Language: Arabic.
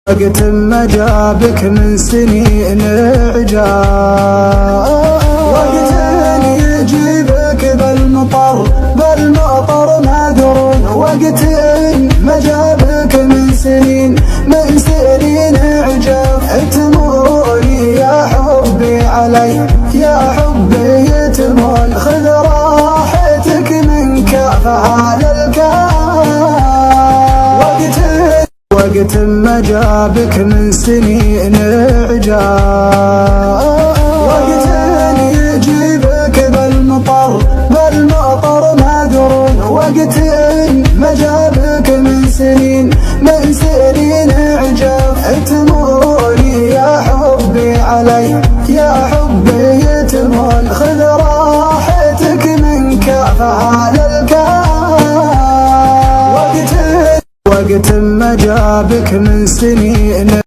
وقت ما جابك من سنين عجاب، وقت يجيبك بالمطر ماذرون، وقت ما جابك من سنين عجاب. تموني يا حبي علي يا حبي تمون، خذ راحتك من كاف على الكاف. وقت ما جابك من سنين عجاب، وقت يجيبك بالمطر ماذرون، وقت ما جابك من سنين عجاب. تموني يا حبي علي يا حبي تمون، خذ راحتك من كاف على الكاف. وقت ما جابك من سنين